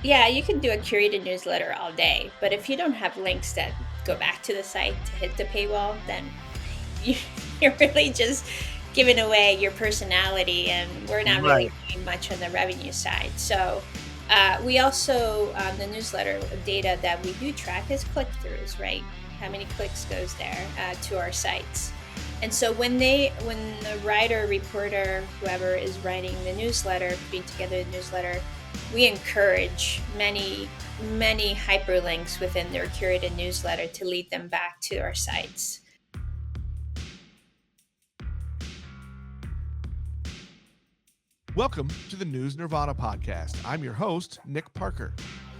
Yeah, you can do a curated newsletter all day, but if you don't have links that go back to the site to hit the paywall, then you, you're really just giving away your personality, and we're not really Right. doing much on the revenue side. So, we also the newsletter data that we do track is click throughs, right? How many clicks goes there to our sites? And so when the writer, reporter, whoever is writing the newsletter, putting together the newsletter, we encourage many hyperlinks within their curated newsletter to lead them back to our sites. Welcome to the News Nirvana podcast. I'm your host, Nick Parker.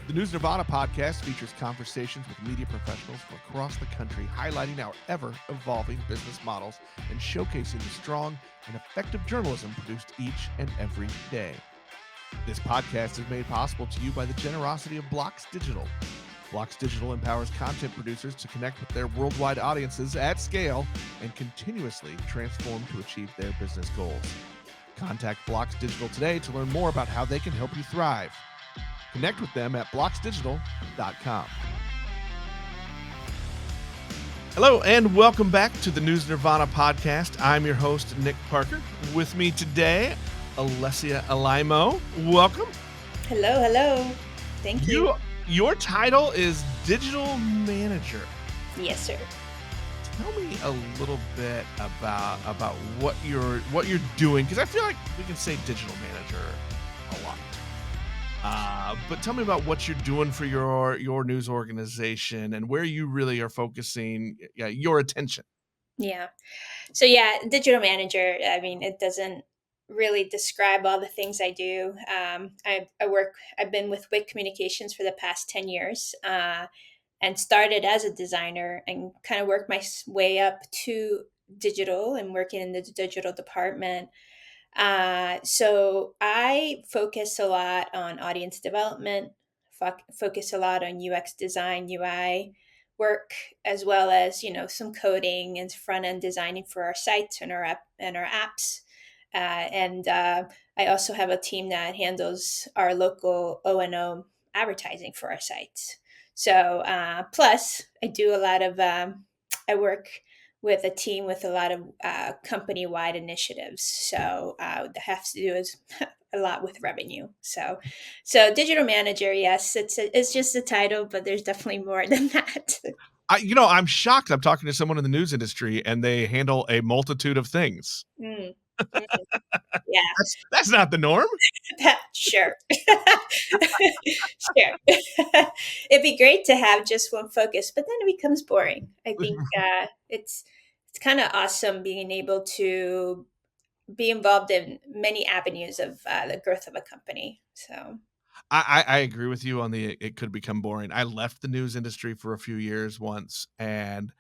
The News Nirvana podcast features conversations with media professionals from across the country, highlighting our ever evolving business models and showcasing the strong and effective journalism produced each and every day. This podcast is made possible to you by the generosity of Blocks Digital. Blocks Digital empowers content producers to connect with their worldwide audiences at scale and continuously transform to achieve their business goals. Contact Blocks Digital today to learn more about how they can help you thrive. Connect with them at blocksdigital.com. Hello, and welcome back to the News Nirvana podcast. I'm your host, Nick Parker. With me today, Alessia Alaimo. Welcome. Hello. Thank you. Your title is Digital Manager. Yes, sir. Tell me a little bit about what you're doing, because I feel like we can say digital manager a lot. But tell me about what you're doing for your news organization and where you really are focusing your attention. Yeah. So yeah, digital manager. I mean, it doesn't really describe all the things I do. I work. I've been with Wick Communications for the past 10 years, and started as a designer and kind of worked my way up to digital and working in the digital department. So I focus a lot on audience development, focus a lot on UX design, UI work, as well as some coding and front end designing for our sites and our apps. And I also have a team that handles our local O&O advertising for our sites. So plus, I do a lot of I work with a team with a lot of company-wide initiatives. So that has to do is a lot with revenue. So digital manager, yes, it's just a title, but there's definitely more than that. I'm shocked. I'm talking to someone in the news industry, and they handle a multitude of things. Mm, mm, yeah, That's not the norm. sure, sure. It'd be great to have just one focus, but then it becomes boring. I think it's kind of awesome being able to be involved in many avenues of the growth of a company. So, I agree with you on the it could become boring. I left the news industry for a few years once, and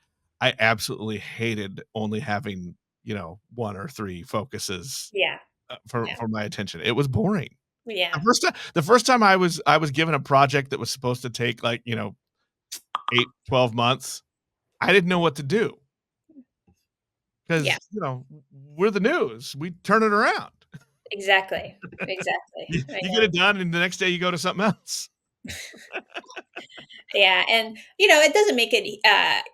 I absolutely hated only having, one or three focuses yeah, for yeah, my attention. It was boring. yeah, The first time I was given a project that was supposed to take, like, 8, 12 months, I didn't know what to do yeah, because, we're the news. We turn it around. exactly, exactly. You get it done, and the next day you go to something else. Yeah, and it doesn't make it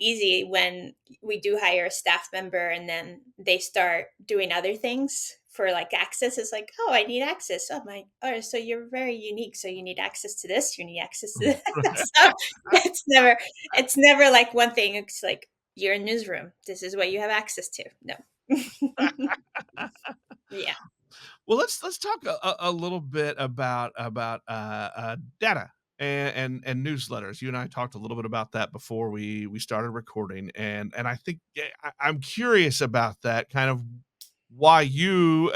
easy when we do hire a staff member and then they start doing other things for like access. It's like, oh, I need access. Oh my, oh, so you're very unique. So you need access to this. You need access to this. So it's never like one thing. It's like you're in newsroom. This is what you have access to. No. Yeah. Well, let's talk a little bit about data and newsletters. You and I talked a little bit about that before we started recording, and I think I'm curious about that kind of why you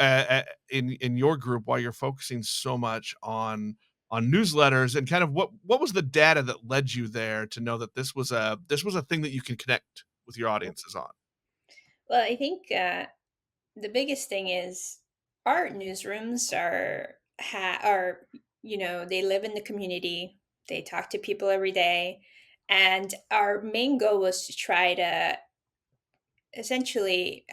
in your group, why you're focusing so much on newsletters, and kind of what was the data that led you there to know that this was a thing that you can connect with your audiences on. Well, I think the biggest thing is our newsrooms are they live in the community, they talk to people every day, and our main goal was to try to essentially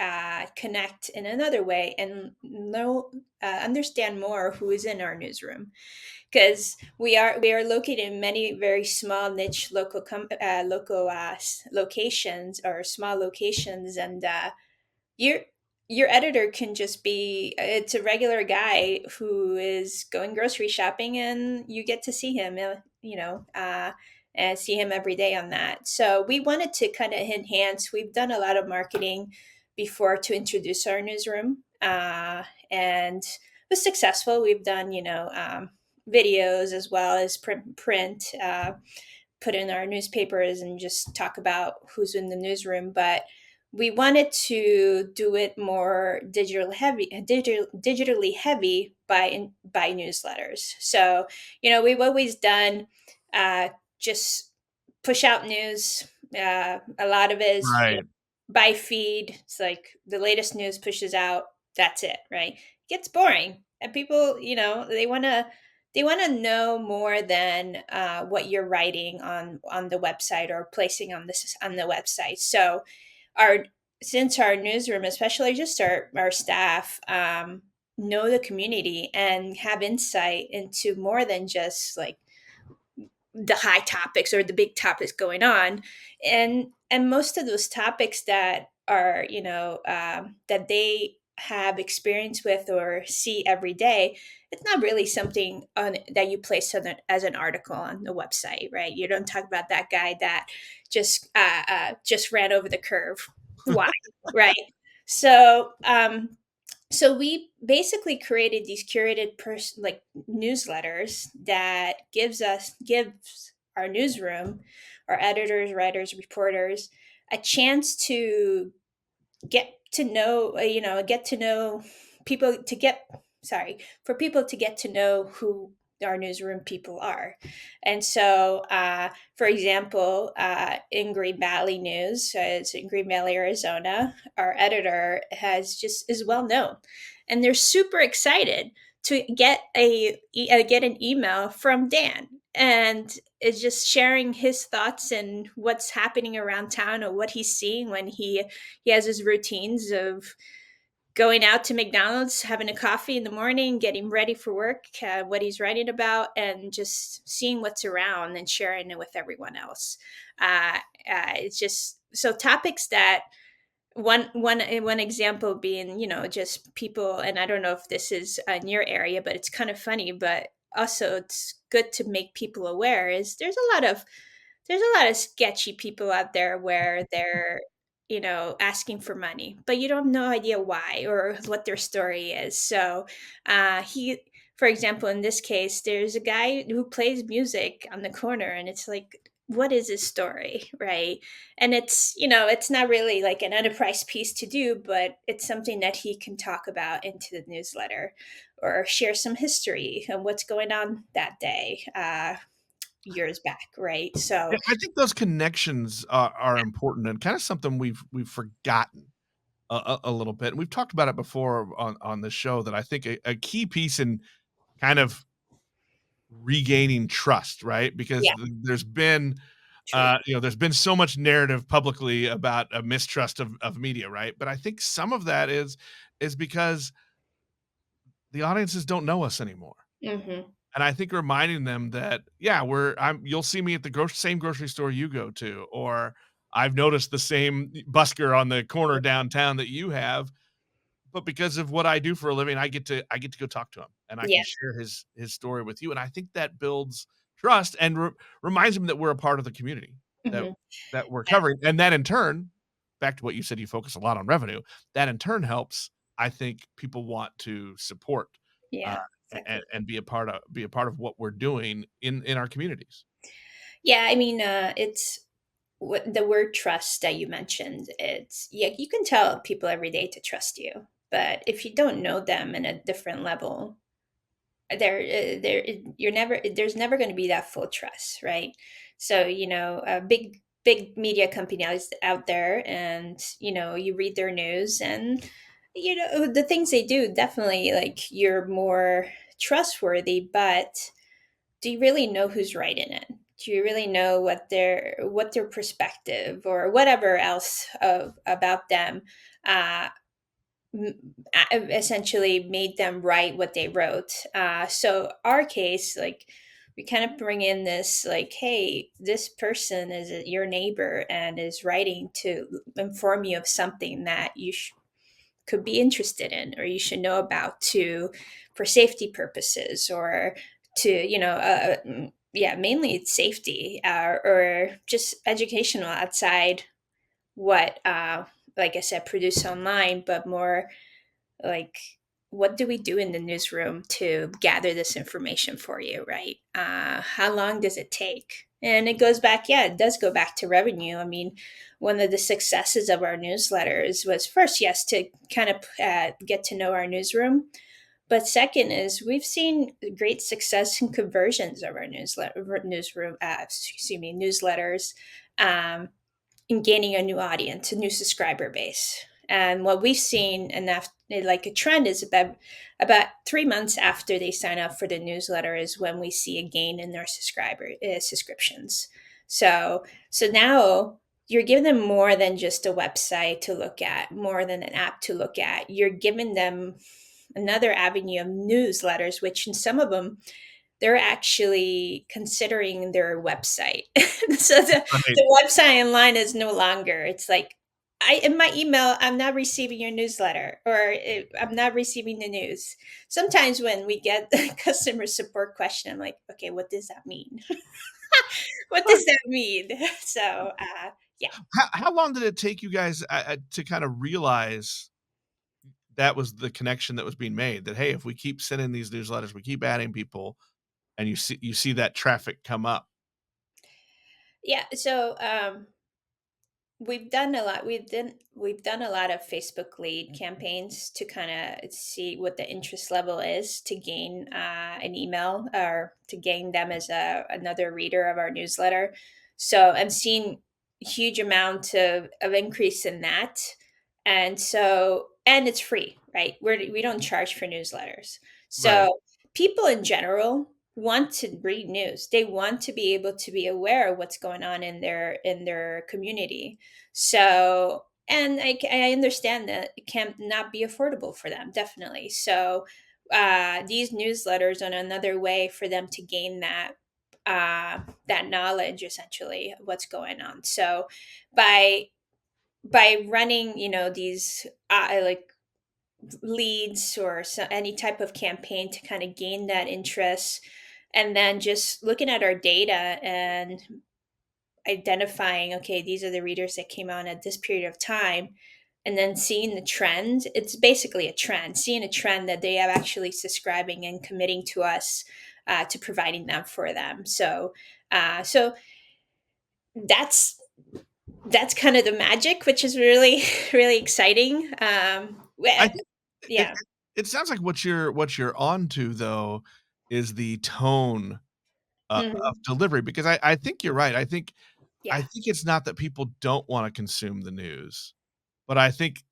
connect in another way and know understand more who is in our newsroom, because we are located in many very small niche locations, or small locations, and your your editor can just be, it's a regular guy who is going grocery shopping, and you get to see him, and see him every day on that. So we wanted to kind of enhance. We've done a lot of marketing before to introduce our newsroom, and was successful. We've done, videos as well as print, put in our newspapers and just talk about who's in the newsroom. But we wanted to do it more digitally heavy by newsletters. So, we've always done just push out news. A lot of it is, Right. by feed. It's like the latest news pushes out. That's it, right? It gets boring, and people, they want to know more than what you're writing on the website or placing on the website. So our since our newsroom, especially just our staff, know the community and have insight into more than just like the high topics or the big topics going on, and most of those topics that are, that they have experience with or see every day, it's not really something that you place as an article on the website, right? You don't talk about that guy that just ran over the curve. Why? Right. So we basically created these curated like newsletters that gives our newsroom, our editors, writers, reporters, a chance to get to know people, to get sorry for people to get to know who our newsroom people are. And so, for example, in Green Valley News, it's in Green Valley, Arizona, our editor is well known, and they're super excited to get an email from Dan, and is just sharing his thoughts and what's happening around town, or what he's seeing when he has his routines of going out to McDonald's, having a coffee in the morning, getting ready for work, what he's writing about, and just seeing what's around and sharing it with everyone else. It's just so topics that one example being, just people, and I don't know if this is in your area, but it's kind of funny, but also it's good to make people aware, is there's a lot of sketchy people out there where they're, asking for money, but you don't have no idea why or what their story is. So he for example, in this case, there's a guy who plays music on the corner, and it's like, what is his story, right? And it's not really like an enterprise piece to do, but it's something that he can talk about into the newsletter, or share some history and what's going on that day, years back, right? Yeah, So I think those connections are important and kind of something we've forgotten a little bit. And we've talked about it before on this show, that I think a key piece in kind of regaining trust, right? Because yeah, there's been true. there's been so much narrative publicly about a mistrust of media, right? But I think some of that is because the audiences don't know us anymore. Hmm. And I think reminding them that, yeah, you'll see me at the same grocery store you go to, or I've noticed the same busker on the corner downtown that you have, but because of what I do for a living, I get to go talk to him, and I Yeah. can share his story with you, and I think that builds trust and reminds him that we're a part of the community that Hmm. that we're covering, and that in turn, back to what you said, you focus a lot on revenue. That in turn helps, I think, people want to support, uh, Yeah, exactly. and be a part of what we're doing in our communities. Yeah, I mean, it's what the word trust that you mentioned. It's, yeah, you can tell people every day to trust you, but if you don't know them in a different level, there you're never there's never going to be that full trust, right? So, big media companies out there, and you read their news, and the things they do, definitely, like, you're more trustworthy, but do you really know who's writing it? do you really know what their perspective or whatever else about them uh, essentially made them write what they wrote. So our case, like, we kind of bring in this, like, hey, this person is your neighbor and is writing to inform you of something that you could be interested in or you should know about to for safety purposes or to yeah, mainly it's safety, or just educational outside what like I said, produce online, but more like, what do we do in the newsroom to gather this information for you, right? How long does it take? And it goes back, yeah, it does go back to revenue. I mean, one of the successes of our newsletters was, first, yes, to kind of get to know our newsroom, but second is we've seen great success in conversions of our newsroom, excuse me, newsletters, um, in gaining a new audience, a new subscriber base. And what we've seen, like a trend, is about 3 months after they sign up for the newsletter is when we see a gain in their subscriptions. So now you're giving them more than just a website to look at, more than an app to look at. You're giving them another avenue of newsletters, which in some of them they're actually considering their website. So Right. the website online is no longer. It's like, I in my email, I'm not receiving your newsletter, or I'm not receiving the news. Sometimes when we get the customer support question, I'm like, okay, what does that mean? What does that mean? So yeah. How long did it take you guys, to kind of realize that was the connection that was being made? That, hey, if we keep sending these newsletters, we keep adding people, and you see that traffic come up. Yeah. So we've done a lot. We've done a lot of Facebook lead campaigns to kind of see what the interest level is to gain an email or to gain them as another reader of our newsletter. So I'm seeing huge amount of increase in that, and it's free, right? We don't charge for newsletters, Right. so people in general want to read news. They want to be able to be aware of what's going on in their community. So, and I understand that it can not be affordable for them, definitely. So, these newsletters are another way for them to gain that knowledge, essentially, of what's going on. So, by running, these like leads or any type of campaign to kind of gain that interest, and then just looking at our data and identifying, okay, these are the readers that came on at this period of time, and then seeing the trend. It's basically a trend, seeing a trend that they are actually subscribing and committing to us, to providing them for them. So that's kind of the magic, which is really really exciting. I think it Yeah. it it sounds like what you're onto, though, is the tone, of Mhm. delivery, because I think you're right. I Yeah. think it's not that people don't wanna consume the news, but I think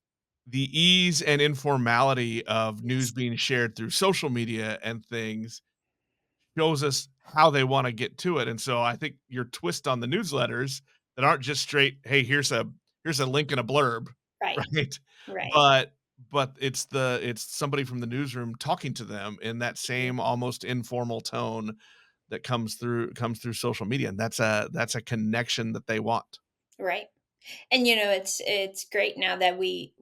the ease and informality of news Yes. being shared through social media and things shows us how they wanna get to it, and so I think your twist on the newsletters that aren't just straight, "Hey, here's a link and a blurb," Right. right? Right. But it's somebody from the newsroom talking to them in that Mhm. same almost informal tone that comes through social media, and that's a connection that they want. Right. And it's great now that we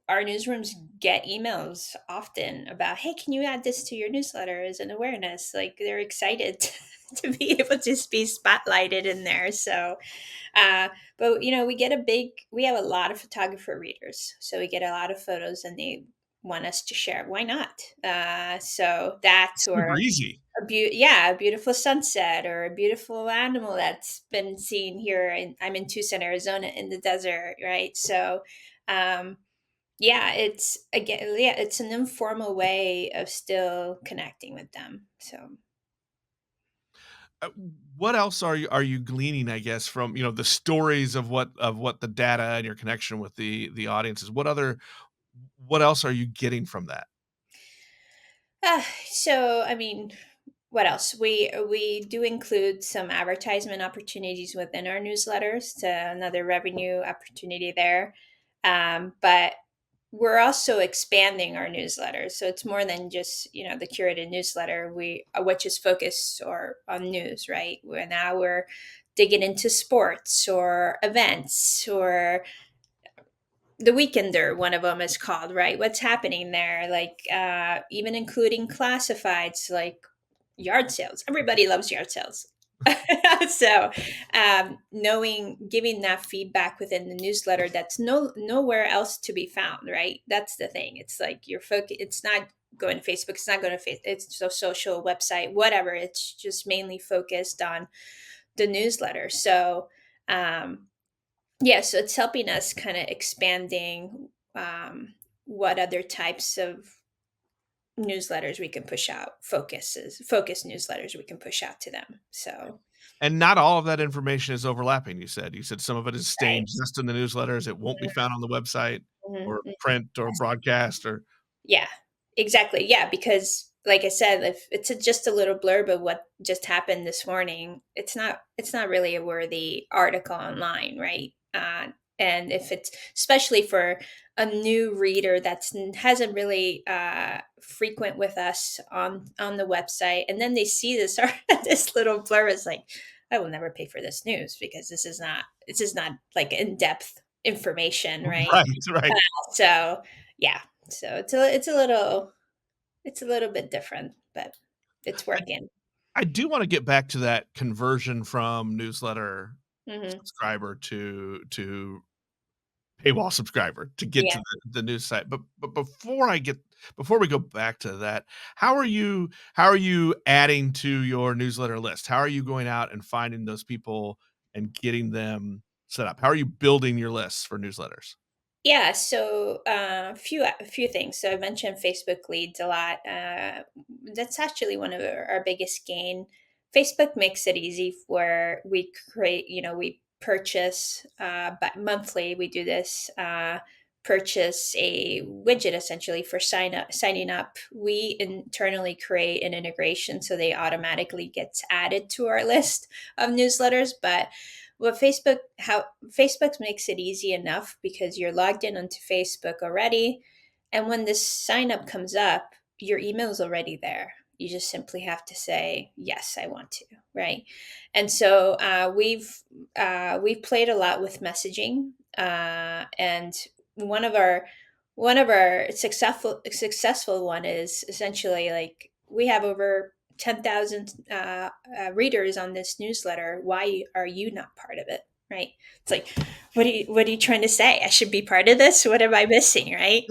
our newsrooms get emails often about, hey, can you add this to your newsletter as an awareness? Like, they're excited to be able to just be spotlighted in there. So but we have a lot of photographer readers, so we get a lot of photos and they want us to share. Why not? So that, Super or easy. a beautiful sunset or a beautiful animal that's been seen here. And I'm in Tucson, Arizona, in the desert, right? So, yeah, it's an informal way of still connecting with them. So, Uh, what else are you gleaning, I guess, from, the stories of what the data and your connection with the audiences? What else are you getting from that? so I mean, what else? We do include some advertisement opportunities within our newsletters to another revenue opportunity there. But we're also expanding our newsletters, so it's more than just the curated newsletter, which is focused or on news, right? We're digging into sports or events or the Weekender, one of them is called, right? What's happening there? Like even including classifieds like yard sales. Everybody loves yard sales. So knowing giving that feedback within the newsletter that's nowhere else to be found, right? That's the thing. It's like your focus, it's not going to Facebook, it's not going to it's a social website, whatever. It's just mainly focused on the newsletter. So yeah, so it's helping us kind of expanding what other types of newsletters we can push out, focus newsletters we can push out to them. So And not all of that information is overlapping, you said some of it is staying right. just in the newsletters, it won't be found on the website Mhm, or mhm. print or broadcast or Yeah, exactly. Yeah, because like I said, if it's just a little blurb of what just happened this morning, it's not really a worthy article online, right? And if it's especially for a new reader that's hasn't really frequent with us on the website, and then they see this this little blurb, is like, I will never pay for this news because this is not like in depth information, right? right, right. So yeah, so it's a little bit different, but it's I working. I do wanna get back to that conversion from newsletter Hmm. subscriber to paywall subscriber to get Yeah. to the news site. But before we go back to that, how are you adding to your newsletter list? How are you going out and finding those people and getting them set up? How are you building your lists for newsletters? Yeah, so a few things. So I mentioned Facebook leads a lot. That's actually one of our biggest gain. Facebook makes it easy where we create, we purchase, but monthly we do this. Purchase a widget essentially for signing up. We internally create an integration so they automatically gets added to our list of newsletters, but how Facebook makes it easy enough because you're logged in onto Facebook already, and when this sign up comes up, your email is already there. You just simply have to say yes, I want to, right? And so we've played a lot with messaging, and one of our successful one is essentially like we have over 10,000 readers on this newsletter. Why are you not part of it? Right? It's like, what are you trying to say? I should be part of this. What am I missing? Right?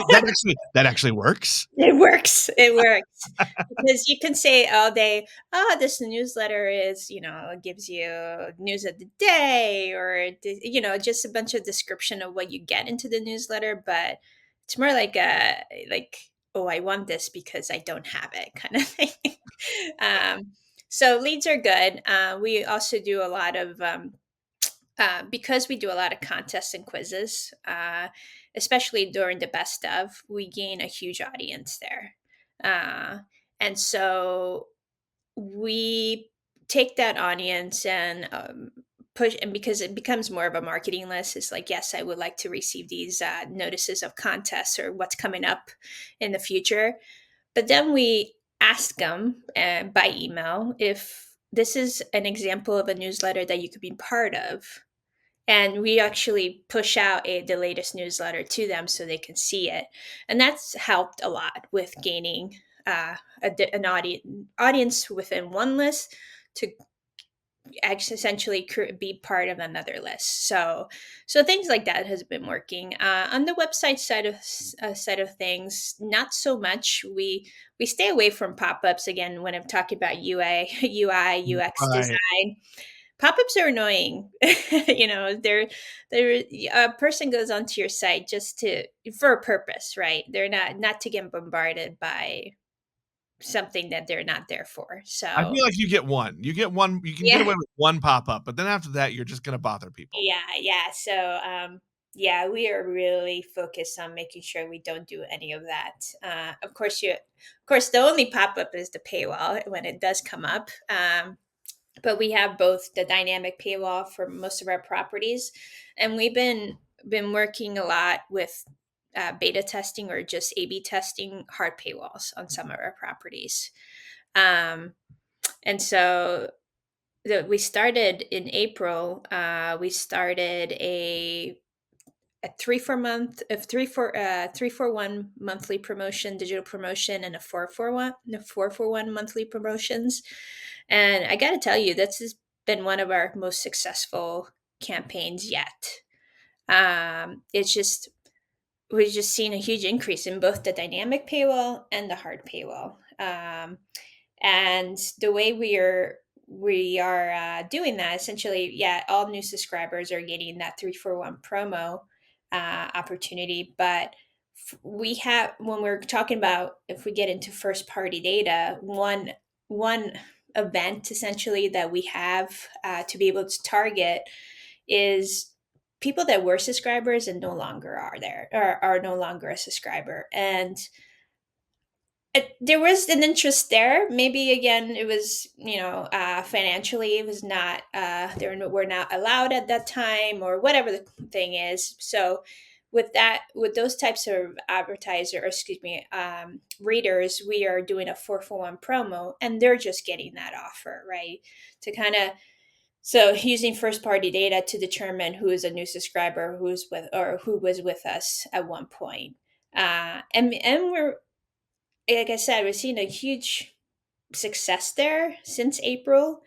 That actually works. It works. It works. Because you can say all day, oh, this newsletter is, gives you news of the day or, just a bunch of description of what you get into the newsletter. But it's more like oh, I want this because I don't have it kind of thing. um, so leads are good. We also do a lot of, because we do a lot of contests and quizzes, especially during the best of, we gain a huge audience there. And so we take that audience and push, and because it becomes more of a marketing list, it's like, yes, I would like to receive these notices of contests or what's coming up in the future. But then we ask them by email if this is an example of a newsletter that you could be part of, and we actually push out the latest newsletter to them so they can see it, and that's helped a lot with gaining an audience within one list to essentially be part of another list. So things like that has been working. On the website side of things, not so much. We stay away from pop-ups again when I'm talking about UI UX Right. design. Pop-ups are annoying. They're a person goes onto your site just to for a purpose, right? They're not to get bombarded by something that they're not there for. I So feel like you can get yeah, away with one pop-up, but then after that, you're just gonna bother people. yeah. So Yeah, we are really focused on making sure we don't do any of that. Of course, the only pop up is the paywall when it does come up. But we have both the dynamic paywall for most of our properties, and we've been working a lot with beta testing or just A/B testing hard paywalls on some of our properties. Um, and so we started in April. We started a 3 for 1 monthly promotion, digital promotion, and a 4 for 1, the 4 for 1 monthly promotions. And I got to tell you, this has been one of our most successful campaigns yet. It's just we've just seen a huge increase in both the dynamic paywall and the hard paywall. And the way we are doing that, essentially, yeah, all new subscribers are getting that 3 for 1 promo opportunity. But we have, when we're talking about, if we get into first party data, one event essentially that we have to be able to target is people that were subscribers and no longer are there, or are no longer a subscriber. And there was an interest there. Maybe again, it was, financially, it was not. Were not allowed at that time, or whatever the thing is. So, with those types of advertiser, or excuse me, readers, we are doing a 4 for 1 promo, and they're just getting that offer, right? To kind of, so using first party data to determine who is a new subscriber, who's with, or who was with us at one point. And we're, like I said, we've seen a huge success there since April.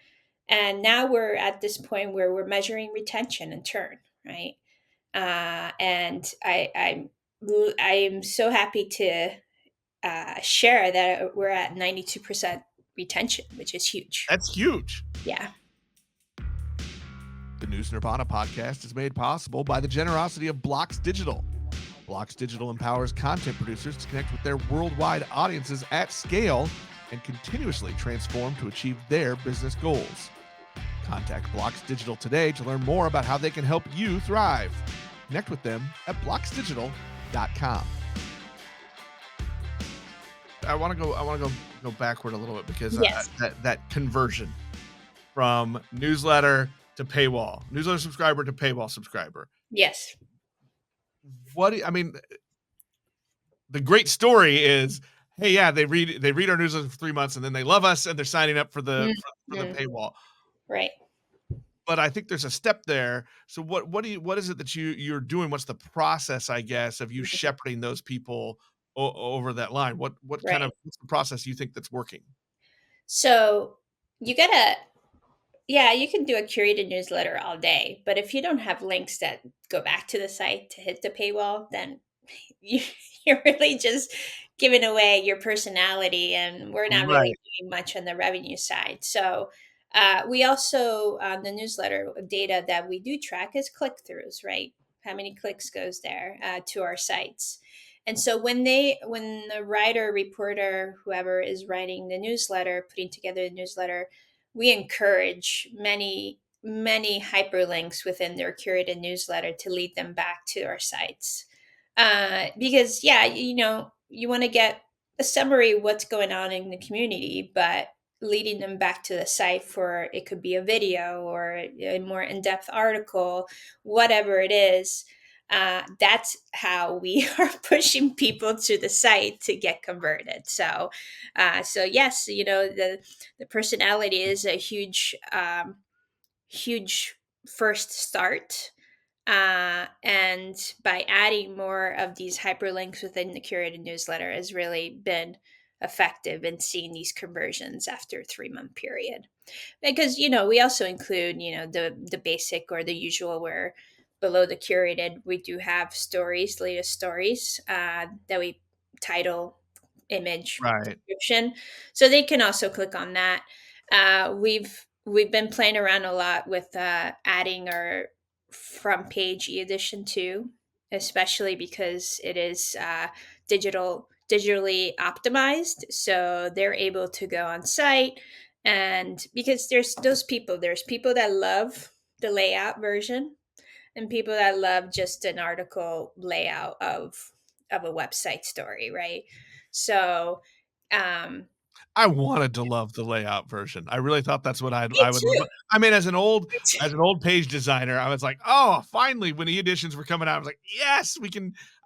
And now we're at this point where we're measuring retention and churn, right? And I'm so happy to share that we're at 92% retention, which is huge. That's huge. Yeah. The News Nirvana podcast is made possible by the generosity of Blocks Digital. Blocks Digital empowers content producers to connect with their worldwide audiences at scale and continuously transform to achieve their business goals. Contact Blocks Digital today to learn more about how they can help you thrive. Connect with them at blocksdigital.com. I want to go backward a little bit because Yes. that conversion from newsletter to paywall, newsletter subscriber to paywall subscriber. Yes. I mean, the great story is, hey, yeah, they read our newsletter for 3 months and then they love us and they're signing up for the Mhm. paywall. Right. But I think there's a step there. So what is it that you're doing? What's the process, I guess, of you Mhm. shepherding those people over that line? Right. What's the process you think that's working? So you gotta, yeah, you can do a curated newsletter all day, but if you don't have links that go back to the site to hit the paywall, then you, you're really just giving away your personality, and we're not really Right. doing much on the revenue side. So we also, the newsletter data that we do track is click throughs, right? How many clicks goes there to our sites. And so when the writer, reporter, whoever is writing the newsletter, putting together the newsletter, we encourage many hyperlinks within their curated newsletter to lead them back to our sites. Because yeah, you want to get a summary of what's going on in the community, but leading them back to the site, for it could be a video or a more in-depth article, whatever it is. That's how we are pushing people to the site to get converted. So yes, the personality is a huge first start. And by adding more of these hyperlinks within the curated newsletter has really been effective in seeing these conversions after a 3 month period. Because we also include the basic or the usual, where below the curated we do have stories, latest stories, that we title, image, Right. description, so they can also click on that. We've been playing around a lot with adding our front page e-edition too, especially because it is digitally optimized, so they're able to go on site. And because there's people that love the layout version, and people that love just an article layout of a website story, right? So, um, I wanted to love the layout version. I really thought that's what me I would too. love. I mean, as an old page designer, I was like, "Oh, finally, when e-editions were coming out, I was like, yes,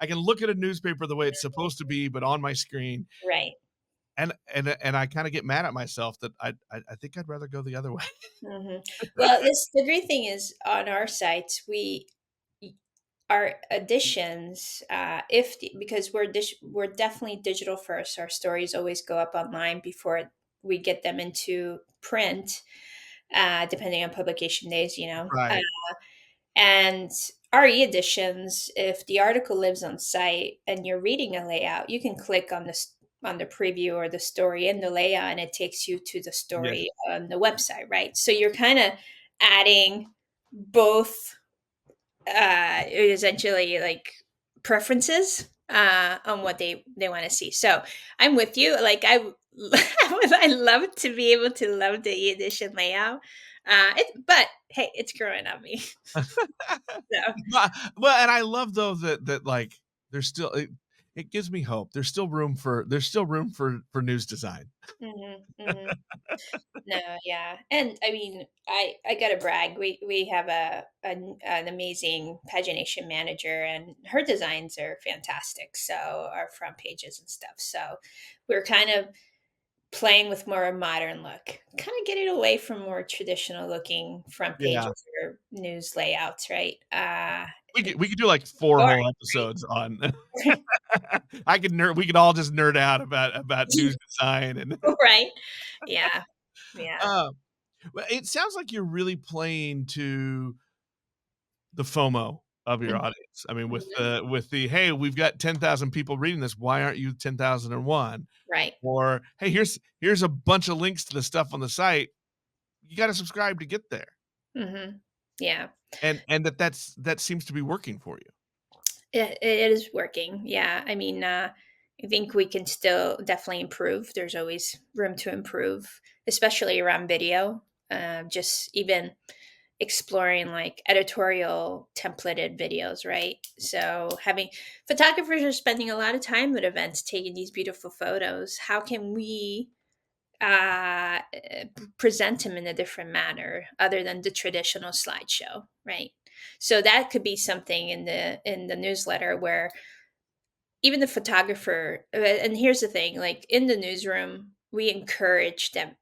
I can look at a newspaper the way it's supposed to be, but on my screen." Right. And I kinda get mad at myself that I think I'd rather go the other way. Well, this the great thing is on our sites our additions, if because we're definitely digital first. Our stories always go up online before we get them into print, depending on publication days. Right. And our e-editions, if the article lives on site and you're reading a layout, you can click on the preview or the story in the layout, and it takes you to the Yes. story on the website, right? So you're kind of adding both, essentially like preferences on what they want to see. So I'm with you. Like I love to be able to love the e-edition layout. But hey, it's growing on me. So. Well, and I love though that, like, there's still it gives me hope. There's still room for news design. Mhm, mhm. No, yeah, and I mean, I gotta brag. We have an amazing pagination manager, and her designs are fantastic. So our front pages and stuff. So we're kind of playing with more a modern look, kind of getting away from more traditional looking front Yeah. pages or news layouts, right? It's We could do, like, 4 boring, whole episodes on we could all just nerd out about right? news design and Right? Yeah, yeah. uh, well, it sounds like you're really playing to the FOMO of your Mhm, audience. I mean, mhm. with the, "Hey, we've got 10,000 people reading this, why aren't you 10,001?" Right. Or, "Hey, here's a bunch of links to the stuff on the site. You gotta subscribe to get there." Hmm. Yeah. And that seems to be working for you. It is working. Yeah. I mean, I think we can still definitely improve. There's always room to improve, especially around video. Just even exploring like editorial templated videos, right? So having photographers are spending a lot of time at events taking these beautiful photos. How can we present them in a different manner other than the traditional slideshow, right? So that could be something in the newsletter where even the photographer, and here's the thing, like in the newsroom we encourage that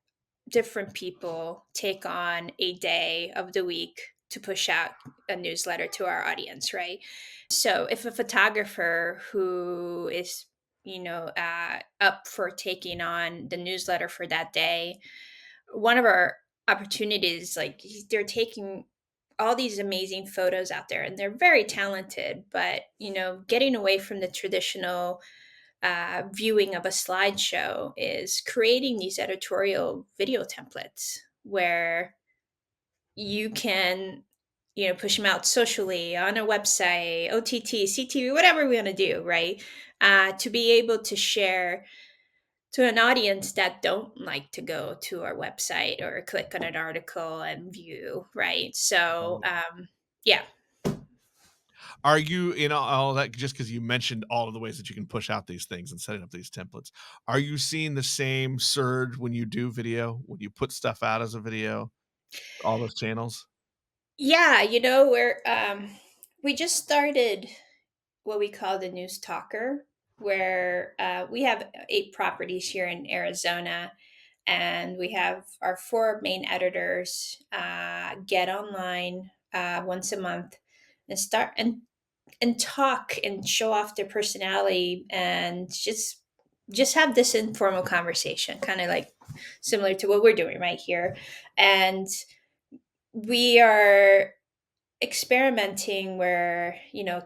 different people take on a day of the week to push out a newsletter to our audience, right? So if a photographer who is up for taking on the newsletter for that day, one of our opportunities, like they're taking all these amazing photos out there and they're very talented, but getting away from the traditional viewing of a slideshow is creating these editorial video templates where you can push them out socially on a website, ott, ctv, whatever we want to do, right? To be able to share to an audience that don't like to go to our website or click on an article and view, right? So yeah. Are you in all that, just because you mentioned all of the ways that you can push out these things and setting up these templates, are you seeing the same surge when you do video, when you put stuff out as a video, all those channels? Yeah, we just started what we call the News Talker, where we have 8 properties here in Arizona, and we have our 4 main editors get online once a month and start and talk and show off their personality and just have this informal conversation, kind of like similar to what we're doing right here. And we are experimenting where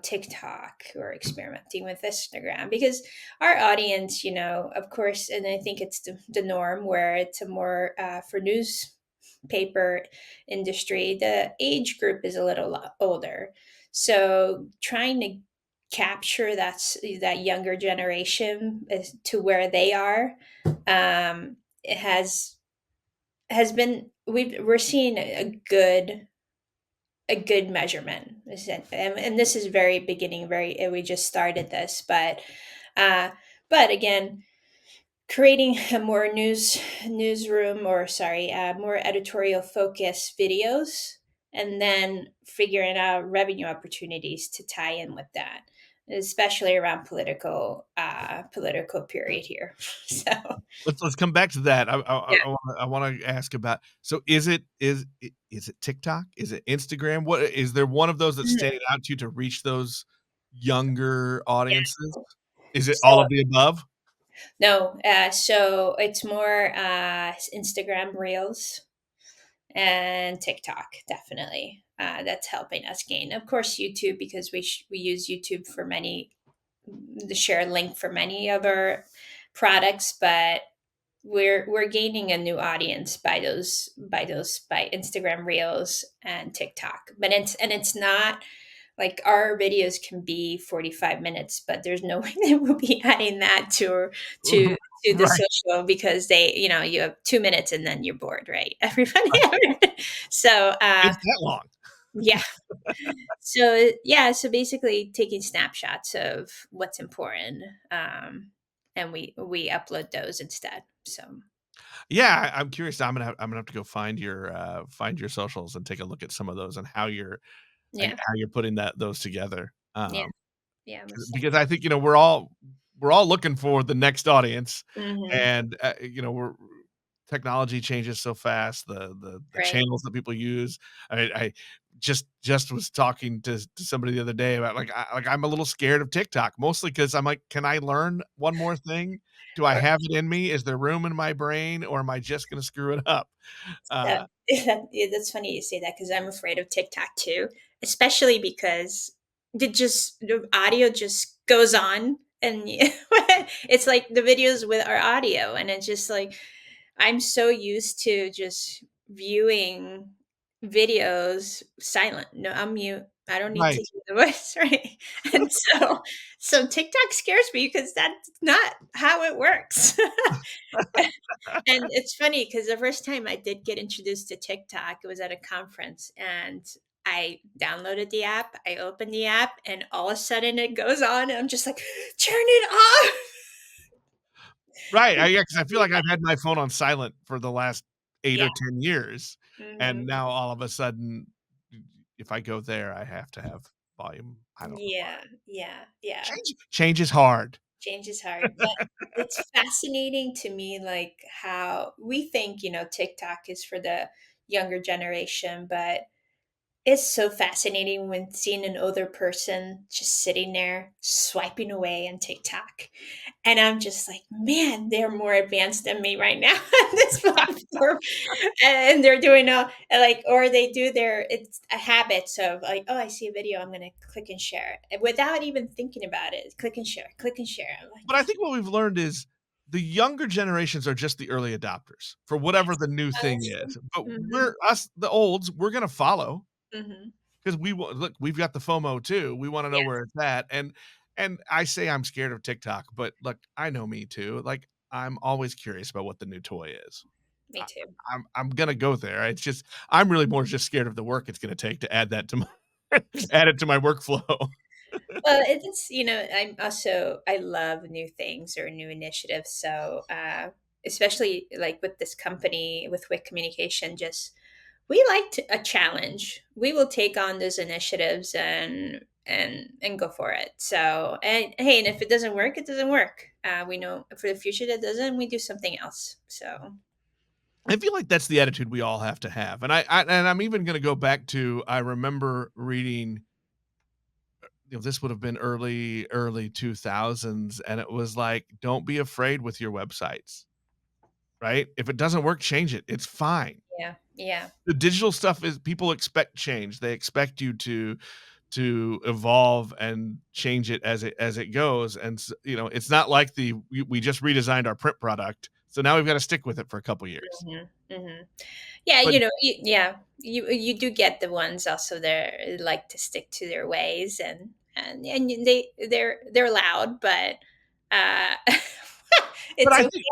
TikTok, or experimenting with Instagram, because our audience, of course, and I think it's the norm where it's a more for newspaper industry, the age group is a little older, so trying to capture that younger generation to where they are, it has been we're seeing a good a good measurement. And this is very beginning, we just started this, uh, but again, creating a more newsroom, or sorry, more editorial focused videos, and then figuring out revenue opportunities to tie in with that, especially around political period here. So Let's come back to that. yeah. I wanna ask about, so is it TikTok? Is it Instagram? What is there, one of those that's Mhm. standing out to you to reach those younger audiences? Is it all So of the above? no, so it's more Instagram Reels and TikTok, definitely. That's helping us gain. Of course, YouTube, because we use YouTube for many, the share link for many of our products, but we're gaining a new audience by Instagram Reels and TikTok. But it's not like our videos can be 45 minutes, but there's no way that we'll be adding that to to the Right, social, because you have 2 minutes and then you're bored, right? Everybody. So it's that long. yeah. So basically taking snapshots of what's important, and we upload those instead. So Yeah, I'm curious. I'm gonna have to go find your socials and take a look at some of those and yeah, how you're putting those together. yeah, yeah, most Because I think, we're all looking for the next audience, definitely. and, we're technology changes so fast, the Right. channels that people use. I just was talking to somebody the other day about, I'm a little scared of TikTok, mostly because 'cause I'm like, "Can I learn one more thing? Do I Or have it in me? Is there room in my brain, or am I just gonna screw it up?" that Uh, yeah, that's funny you say that, because I'm afraid of TikTok too, especially because the audio just goes on, and it's like the videos with our audio, and it's just like I'm so used to just viewing videos silent. No, I'm mute. I don't need to right. hear the voice, right? And so TikTok scares me because that's not how it works. And it's funny because the first time I did get introduced to TikTok, it was at a conference, and I downloaded the app, I opened the app, and all of a sudden it goes on, and I'm just like, turn it off. Right, yeah, 'cause I feel like I've had my phone on silent for the last 8 Yeah. or 10 years, and Hmm. now all of a sudden, if I go there, I have to have volume. I don't know why. Yeah. Yeah. Yeah. Change is hard. Change is hard, but it's fascinating to me, like how we think, TikTok is for the younger generation, but it's so fascinating when seeing an older person just sitting there swiping away on TikTok. And I'm just like, man, they're more advanced than me right now on this platform. And they're doing or they do it's a habit of like, oh, I see a video, I'm going to click and share it without even thinking about it. Click and share, click and share. I'm like, But I think what we've learned is the younger generations are just the early adopters for whatever the new thing is, but mm-hmm, the olds, we're gonna follow mm-hmm, 'cause look, we've got the FOMO too. We wanna know yeah, where it's at, and I say I'm scared of TikTok, but look, I know me too. Like, I'm always curious about what the new toy is. me I too. I'm gonna go there. It's just I'm really more just scared of the work it's gonna take to add that to my add it to my workflow. Well, I love new things or new initiatives. So, especially like with this company, with Wick Communication, just we like a challenge. We will take on those initiatives and go for it. So, and hey, and if it doesn't work, it doesn't work. We know for the future that doesn't, we do something else. So, I feel like that's the attitude we all have to have, and I'm even gonna go back to, I remember reading, this would have been early 2000s, and it was like, "Don't be afraid with your websites," right? If it doesn't work, change it. It's fine. yeah, yeah. The digital stuff is, people expect change. They expect you to evolve and change it as it goes, and it's not like we just redesigned our print product, so now we've gotta stick with it for a couple years. Hmm. Hmm. Yeah, But you do get the ones also there like to stick to their ways, and they're loud, but uh, but it's I okay. think,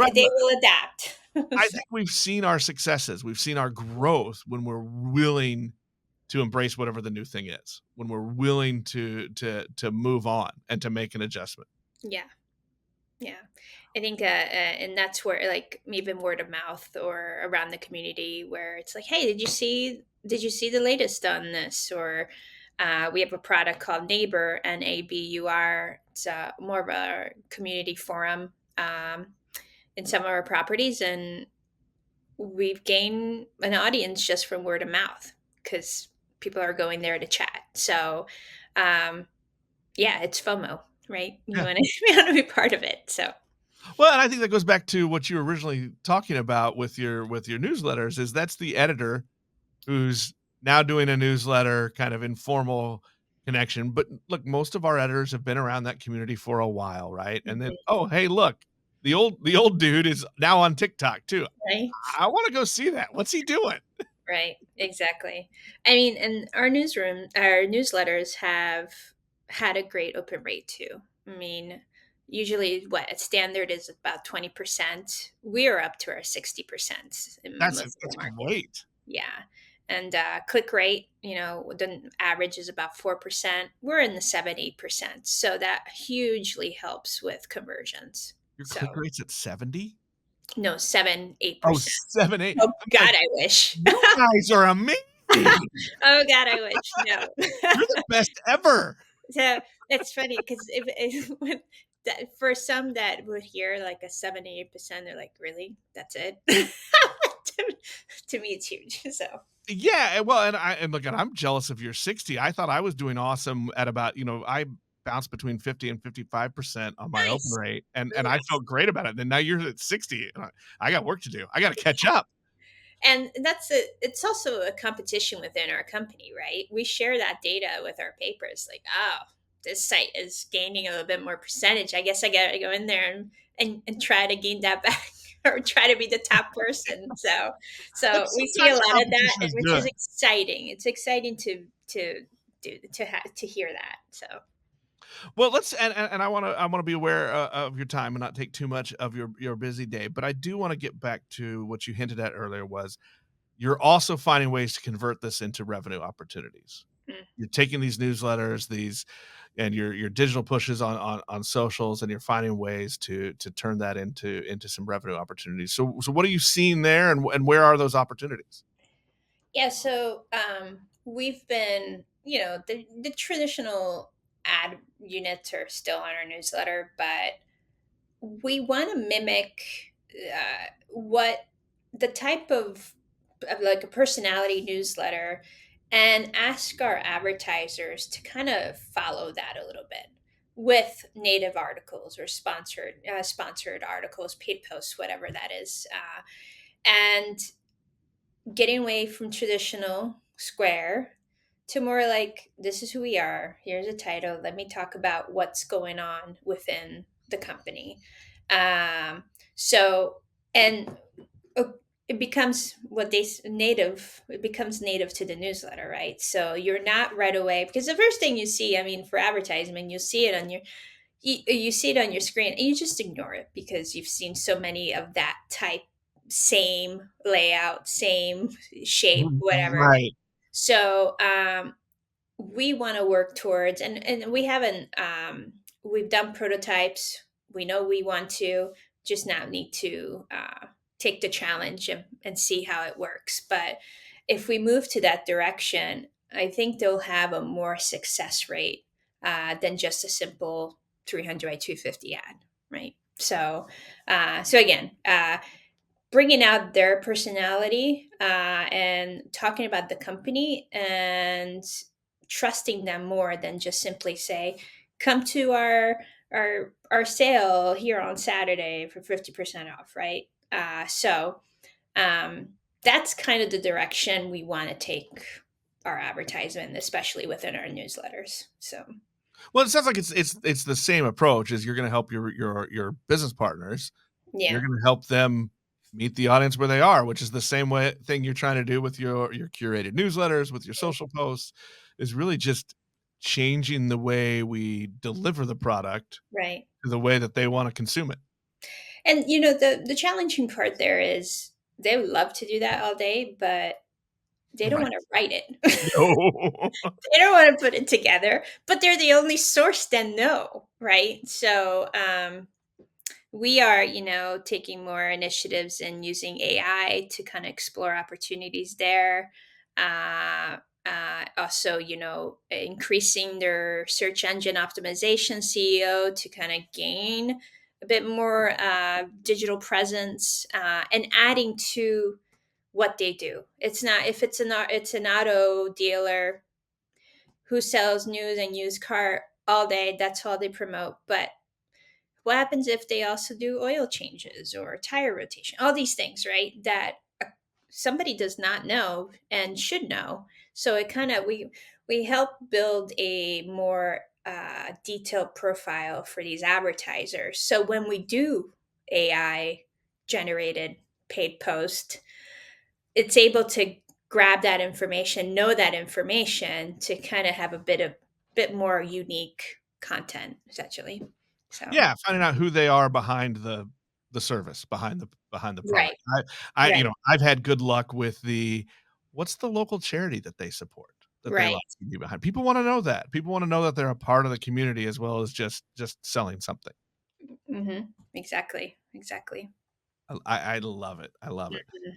right, They will adapt. I So, think we've seen our successes. We've seen our growth when we're willing to embrace whatever the new thing is, when we're willing to move on and to make an adjustment. Yeah. Yeah. I think, and that's where, like, even word of mouth or around the community, where it's like, hey, did you see the latest on this? Or we have a product called Neighbor, Nabur. It's more of a community forum in some of our properties. And we've gained an audience just from word of mouth because people are going there to chat. So, um, yeah, it's FOMO, right? You Yeah. want to, you want to be part of it. So, Well, and I think that goes back to what you were originally talking about with your newsletters, is that's the editor who's now doing a newsletter, kind of informal connection. But look, most of our editors have been around that community for a while, right? And then, mhm, oh, hey, look, the old dude is now on TikTok too. right? I want to go see that. What's he doing? Right, exactly. I mean, and our newsletters have had a great open rate too. I mean, usually what a standard is about 20%. We're up to our 60% in That's most of that's the market. great. Yeah. And click rate, the average is about 4%. We're in the 7-8%. So that hugely helps with conversions. Your click So rate's at 70? no, 7, eight Oh, percent 7, 8. Oh I'm God, like, I wish. you guys are amazing. Oh God, I wish. No. You're the best ever. So it's funny because if when for some that would hear like a 78%, they're like, "Really? That's it?" to, to me, it's huge. So Yeah, well, and look, and I'm jealous of your 60. I thought I was doing awesome at about, I bounced between 50 and 55% on my open nice, rate, and really I nice. felt great about it. And now you're at 60. And I got work to do. I got to catch up. And it's also a competition within our company, right? We share that data with our papers, like, oh, this site is gaining a little bit more percentage. I guess I gotta go in there and try to gain that back or try to be the top person. Look, So we see a sometimes lot of that, competition and is which is good. exciting. It's exciting to hear that. So Well, let's and I want to be aware of your time and not take too much of your busy day, but I do want to get back to what you hinted at earlier, was you're also finding ways to convert this into revenue opportunities. mm. You're taking these newsletters, these and your digital pushes on socials, and you're finding ways to turn that into some revenue opportunities. So what are you seeing there, and where are those opportunities? Yeah, so we've been, the traditional ad units are still on our newsletter, but we want to mimic what the type of like a personality newsletter, and ask our advertisers to kind of follow that a little bit with native articles or sponsored articles, paid posts, whatever that is, and getting away from traditional square to more like, this is who we are, here's a title, let me talk about what's going on within the company. So and uh, it becomes native, it becomes native to the newsletter, right? So you're not right away, because the first thing you see, I mean, for advertisement, you see it on you see it on your screen and you just ignore it because you've seen so many of that type, same layout, same shape, whatever. Right. So we want to work towards, and we haven't we've done prototypes, we know we want to just now need to take the challenge and see how it works. But if we move to that direction, I think they'll have a more success rate than just a simple 300 by 250 ad, right? So so again, bringing out their personality and talking about the company and trusting them more than just simply say, come to our sale here on Saturday for 50% off, right? So um, that's kind of the direction we want to take our advertisement, especially within our newsletters. So Well, it sounds like it's the same approach. As you're going to help your business partners. You're yeah, going to help them meet the audience where they are, which is the same way thing you're trying to do with your curated newsletters, with your social posts, is really just changing the way we deliver the product right. to the way that they want to consume it. And the challenging part there is they would love to do that all day, but They don't Right. want to write it. No. They don't want to put it together, but they're the only source that know, right? So we are, taking more initiatives and using AI to kind of explore opportunities there. Uh, Also, increasing their search engine optimization CEO to kind of gain a bit more digital presence and adding to what they do. It's not if it's an auto dealer who sells news and used car all day. That's all they promote. But what happens if they also do oil changes or tire rotation? All these things, right? That somebody does not know and should know. So it kind of we help build a more detailed profile for these advertisers. So when we do AI generated paid post, it's able to grab that information, know that information to kind of have a bit more unique content essentially. So Yeah, finding out who they are behind the service, behind the right, product. right, I've had good luck with what's the local charity that they support, that they allow right. you to be behind? People wanna know that. People wanna know that they're a part of the community as well as just selling something. Exactly, exactly. I love it. I love it. Mhm.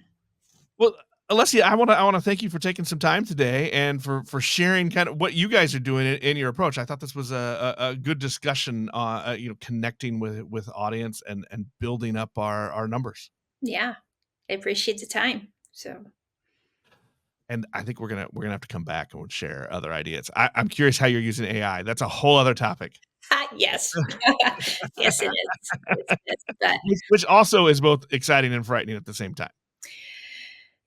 Well, Alessia, I wanna thank you for taking some time today and for sharing kind of what you guys are doing in your approach. I thought this was a good discussion, connecting with audience and building up our numbers. Yeah, I appreciate the time. So And I think we're gonna have to come back and we'll share other ideas. I'm curious how you're using AI. That's a whole other topic, yes, yes, it is. Yes, it is. But which also is both exciting and frightening at the same time.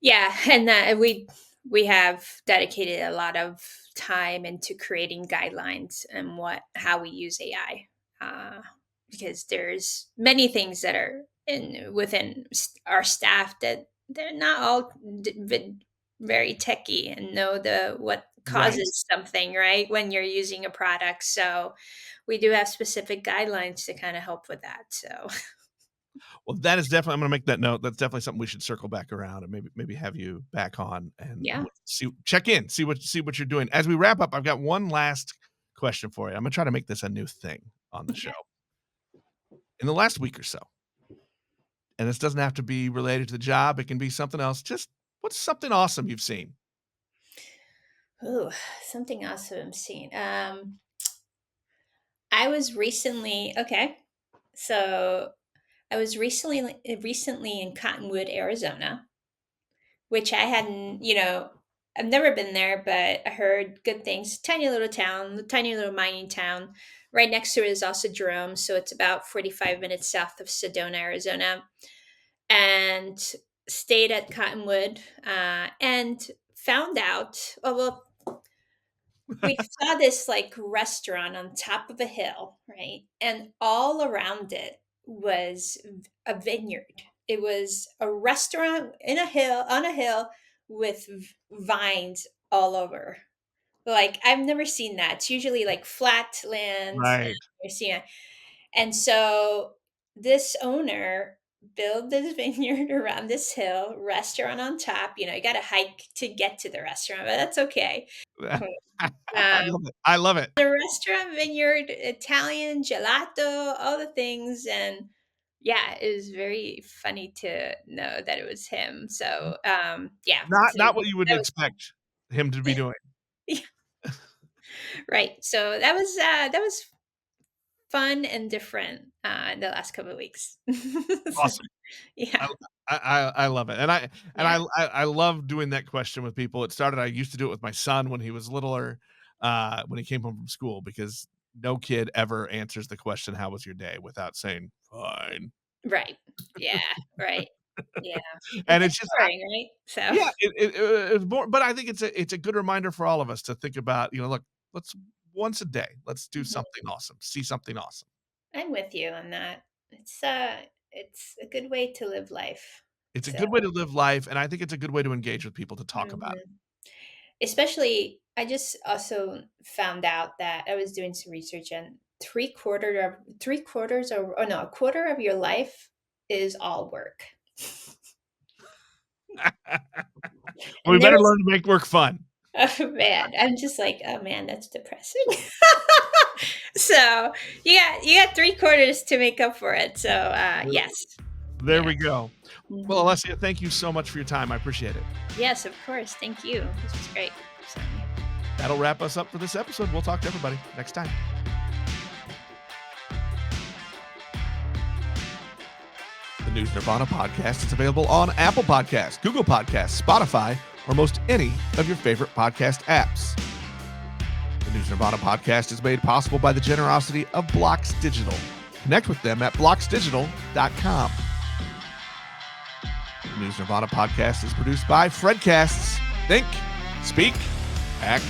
yeah, and we have dedicated a lot of time into creating guidelines and what how we use AI, because there's many things that are in within our staff that they're not all very techy and know the what Right. causes something right when you're using a product. So we do have specific guidelines to kind of help with that. So Well, that is definitely I'm gonna make that note. That's definitely something we should circle back around and maybe have you back on and yeah, we'll check in, see what you're doing. As we wrap up, I've got one last question for you. I'm gonna try to make this a new thing on the show. okay. In the last week or so, and this doesn't have to be related to the job, it can be something else. Just what's something awesome you've seen? Ooh, something else that I'm seeing. I was recently okay. So I was recently in Cottonwood, Arizona, which I hadn't, I've never been there, but I heard good things. Tiny little town, tiny little mining town. Right next to it is also Jerome, so it's about 45 minutes south of Sedona, Arizona. And stayed at Cottonwood and found out. Oh well, we saw this like restaurant on top of a hill, right? And all around it was a vineyard. It was a restaurant in a hill on a hill with vines all over. Like I've never seen that. It's usually like flat lands and Right. you're seeing it. And so this owner built this vineyard around this hill, restaurant on top. You got to hike to get to the restaurant, but that's okay. I Um, love it. I love it. the restaurant, vineyard, Italian, gelato, all the things. And yeah, it was very funny to know that it was him. So yeah, so Not what you would that was expect him to be doing. yeah, right. So that was fun and different in the last couple of weeks. So, Awesome. yeah, I I love it, and yeah, I love doing that question with people. It started I used to do it with my son when he was littler, when he came home from school, because no kid ever answers the question, "How was your day?" without saying, "Fine." right. Yeah, right. Yeah. It And gets it's just boring, right? So yeah, it's more but I think it's a good reminder for all of us to think about, look, let's once a day, let's do mhm. something awesome, see something awesome. I'm with you on that. It's a good way to live life. It's a So good way to live life, and I think it's a good way to engage with people to talk about it. mhm. Especially, I just also found out that I was doing some research and three quarters or oh no, a quarter of your life is all work. We And better there's learn to make work fun. oh man, I'm just like, oh man, that's depressing. So you got 3 quarters to make up for it. So yes, There yeah. we go. Well, Mhm. Alessia, thank you so much for your time. I appreciate it. Yes, of course. Thank you. This was great. So, That'll wrap us up for this episode. We'll talk to everybody next time. The News Nirvana podcast is available on Apple Podcasts, Google Podcasts, Spotify, or most any of your favorite podcast apps. The News Nirvana podcast is made possible by the generosity of Blocks Digital. Connect with them at blocksdigital.com. The News Nirvana podcast is produced by Fredcasts. Think, speak, act,